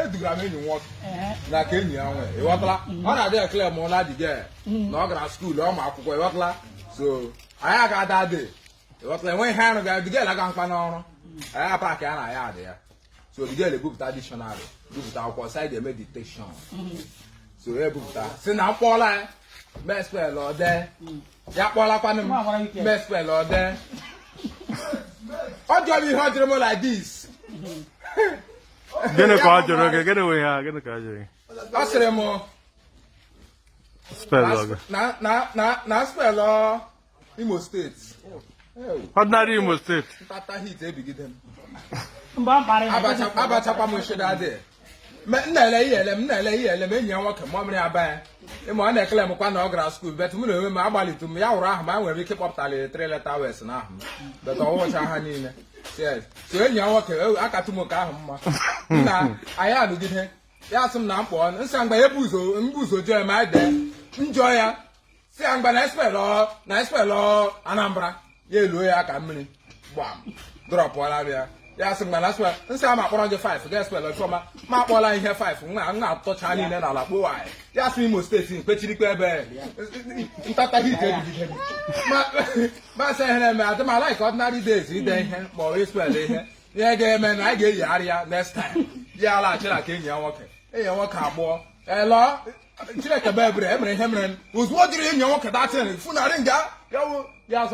edugara m enyi nwoke na ka enyi ya nwee ịghọtala ọ na-adị ekele m na adịghị na ọ gara skuulu ọ ma akwụkwọ ịghọtala so anyị aga-ada adị ịghọtala enweghị ihe arụ ga digel aga mkpa n'ọrụ anyị paakị ya na ya adị ya so digel ebupụta dictionary bupụta akwụkwọ side eme dictation so ebupụta si na mkpọla ya mespel ode ya kpọlakwanụ m mespel ode ọ jọrọ ihe ọ jụrụ m like this Gịnị ka ọ jụrụ gị? Gịnị wee ha? Gịnị ka ọ jụrụ gị? Ọ sịrị m na spelụ Imo steeti Ordinary Imo steeti ntata hit ebigide m Mbamba abachakwa m nshedadị m na-ele ihe ele m enyi ya nwoke ma ọ mere aba ya ịma ọ na-ekele m kwa na ọ gara skuul bet m na onwe m agbalitu m ya hụrụ ahụ ma nwere ike ịkpọpụtara 3 letter words na ahụ bet ọwụcha ha niile so enyi ya nwoke akatụ m ka ahụ mma na anyị anụgide ya sị m na mkpọ nsị mgbe mbuzo jee ma ede njọ ya si ya mgbe na espelọ Anambra ya eluo ya ka mmiri gbam drọpụọla bịa ya sị mgbe na spel nsị a ma kpọrọ gị 5 ga espelọ chọma ma akpọla ihe 5 nna atọcha niile n'ala kpoo anyị ya sị Imo steeti mkpechirikwa ebe ntata hit ebigide ma sị ihe na-eme adị m alaik ordinary days ide ihe ma ọ espel ihe ga-eme na anyị ga-eyigharị ya next time ya alaghachila ka enyi ya nwoke abụọ elo Chineke bebere emere ihe mere ozugbo jiri enyi ya nwoke datin funarị nga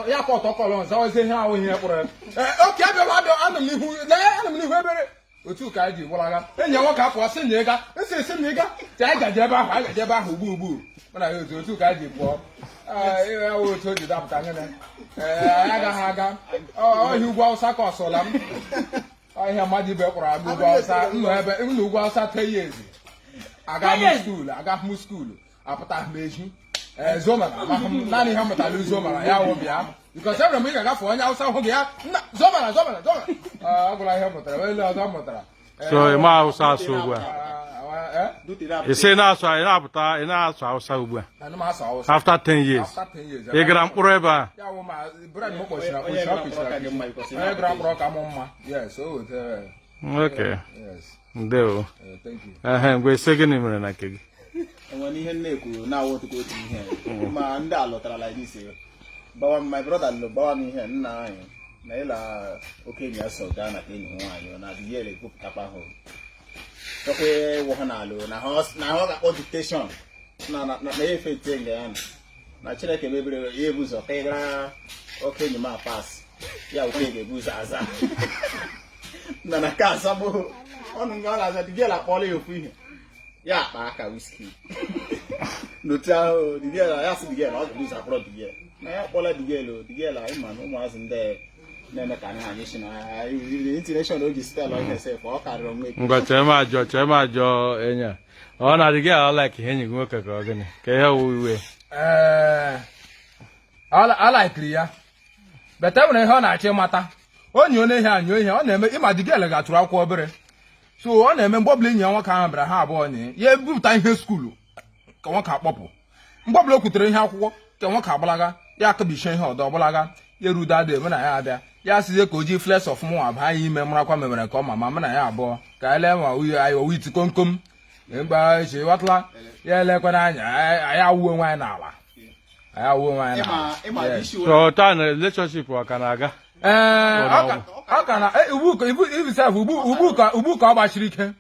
ya kwa ọtọkọlọ nza ozi ihe ahụ ihe kpụrụ oke abịa anụ m n'ihu ebere otu ka anyị ji gwaraga enyi ya nwoke apụọ sị nye ga esi m ịga ka anyị gaje ebe ahụ ugbu mana ya otu ka anyị ji pụọ ịhụ otu o ji dapụta ngene anyị agaghị aga ọhịa ugwu Awụsa ka ọsọla m ọhịa mmadụ ibe kpọrọ aga ugwu Awụsa nna ugwu Awụsa 10 years aga m skuulu apụta m eji zomara naanị ihe mụtara zomara ya wụ bịa bikọs enwere m ị ga-agafe onye Awụsa hụ gị ya zomara ọ gwara ihe mụtara ele ọzọ mụtara so ịma Awụsa asụ ugbu a isi na-asụ ị na-asụ Awụsa ugbu a after 10 years ị gara mkpụrụ ebe a onye gara mkpụrụ ka mụ mma okay ndewo mgbe ise gịnị mere na nke gị enwere ihe nne kwuru na-awụ otu ihe ma ndị a lụtara like this bawa my brother lụ bawa m ihe nna anyị na ịla okenye ya so gaa na enyi nwaanyị na dị yere gụpụtakwa ahụ chọkwa ịwụ ha na-alụ na ha ga-akpọ dictation na efe ite nga ya na Chineke mebere ya ebu ụzọ ka ị gara okenye ma pas ya okenye ga-ebu ụzọ aza na ka aza bụ ọnụ nga ọ na-aza digel akpọla ya ofu ihe ya akpa aka whisky n'otu ahụ digel ya sị digel ọ ga-ebuzi akpọrọ digel na ya kpọla digel anyị ma na ụmụazị ndị na-eme ka anyị si na intineshọn oge stel ihe sef ọ karịrị onwe ngwa chee m ajọ enyi ọ na digel ọ like ihe enyi gị nwoke ka ọ gịnị ka ihe wụ iwe ọ laikiri ya bete nwere ihe ọ na-achọ ịmata onye anyụ ihe ọ na-eme ịma digel ga-atụrụ akwụkwọ obere so ọ na-eme mgbe ọbụla enyi ya nwoke ahụ bịara ha abụọ nye ya ebupụta ihe skuulu ka nwoke akpọpụ mgbe ọbụla o kwutere ihe akwụkwọ ka nwoke agbalaga ya akabiche ihe ọdọ ọgbalaga ya erudo ada eme na ya abịa ya sizie ka o ji fles of mụnwa baa ya ime marakwa memere ka ọ ma mụ na ya abụọ ka ele ma anyị owu iti komkom mgbachi watala ya elekwana anya anyị awuo onwe anyị n'ala so taa na relationship ọ ka na-aga ọ ka na ugbu ka ọ gbachiri ike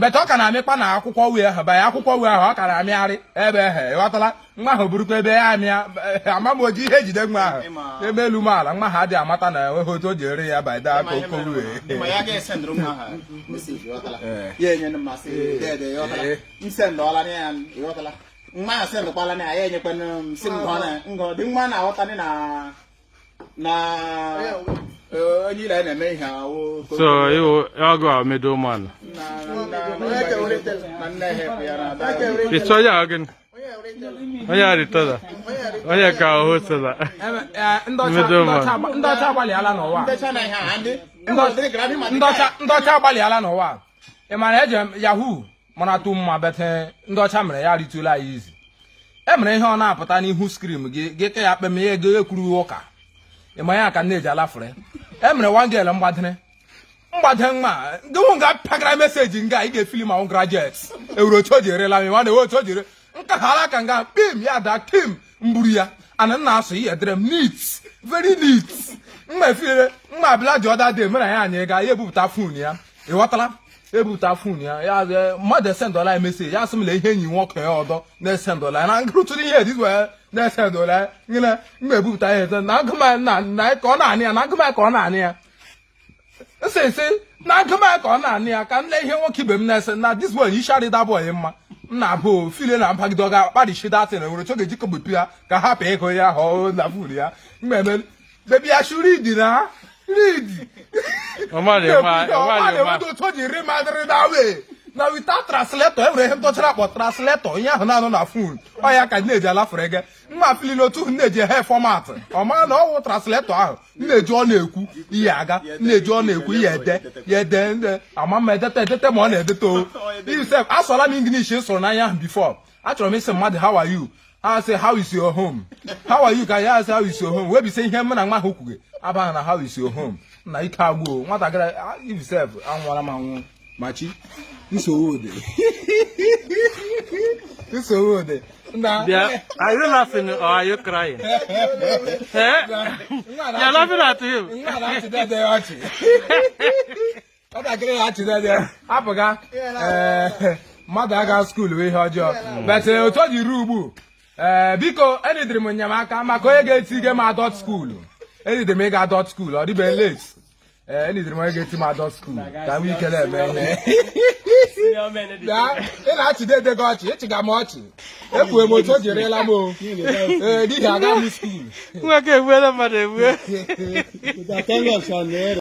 beta ọ ka na-amịkpa na akwụkwọ wee ahụ banye akwụkwọ wee ahụ ọ ka na-amịgharị ebe ehe ịghọtala nwa ahụ burukwa ebe ya amịa ama m oji ihe ejide nwa ahụ ebe elu m ala nwa ha adịghị amata na enweghị otu o ji ere ya banye daa onye ile na-eme ihe ahụ so ọgụ a middleman ịchọ ya gịnị onye arịtọda onye ka ọhụ sịla ndị ọcha agbalịala n'ụwa ndị ọcha agbalịala n'ụwa ị mara eji yahoo mana atụ mma bete ndị ọcha mere ya rituola ya izi emere ihe ọ na-apụta n'ihu skrim gị ka ya kpeme ya ego ekwuru ụka ịma ya ka nne eji alafere emere wangel mgbadịrị mgbada mma gịnwụ nga pagara meseji nga ị ga-efili ma graduate eurocho jirela mi nwanne ocho jire nka hala ka nga pim ya da kim mburu ya ana nna asụ ihe dere m neat very neat mma efile mma abịla ji ọda dị mere ya anyị ga ya ebupụta fon ya ịghọtala ebupụta fon ya mmadụ esendọla ya meseji ya asị m na ihe enyi nwoke ya ọdọ na-esendọla ya na ngụrụtụrụ ihe dis wee na-esendọla ya ngịna mma ebupụta ya ezo na agụma na ka ọ na-anị ya na agụma ka ọ na-anị ya nsị na agụma ka ọ na-anị ya ka nne ihe nwoke ibe m na-ese na dis boy ishari da boy mma nna bụ file na mpagide ọ ga-akparịchi datị na nwere chọ ga-eji kọgbupụ ya ka hapụ ego ya hụ na furu ya mmemme bebi ya shuri idi na ridi otu ji ri madịrị na wee na wita translator enwere ihe ntọchara akpọ translator ihe ahụ na-anọ na fon ọ ya ka na-eji alafere ege mma filile otu na-eji he fọmatị ọ mara na ọwụ translator ahụ na-eji ọ na-ekwu ihe aga na-eji ọ na-ekwu ihe ede ya ede ndị ama mma edete ma ọ na-edete o isef asụọla m English sụrụ n'anya ahụ before achọrọ m isi mmadụ how are you ha say how is your home how are you ka ya say how is your home wee bise ihe m na nwa ahụ kwuge abaghị na how is your home na ike agwụ nwatakịrị isef anwụọla m anwụ machi nsogbu ode Are you laughing or are you crying? You're laughing at him. Mmadụ aga skuul wee ihe ọjọọ but otu ọ jiri ugbu biko enidiri m enyemaka maka onye ga-etige m adọt skuul enidiri m ịga adọt skuul ọ dịbe late enidiri m onye ga-eti m adọt skuul ka m ike na-eme ihe ị na-achịde ede gị ọchị ịchịga m ọchị ekwuwe m otu o jirila m o n'ihi aga m skuul Nwa ka egbuela mmadụ egbu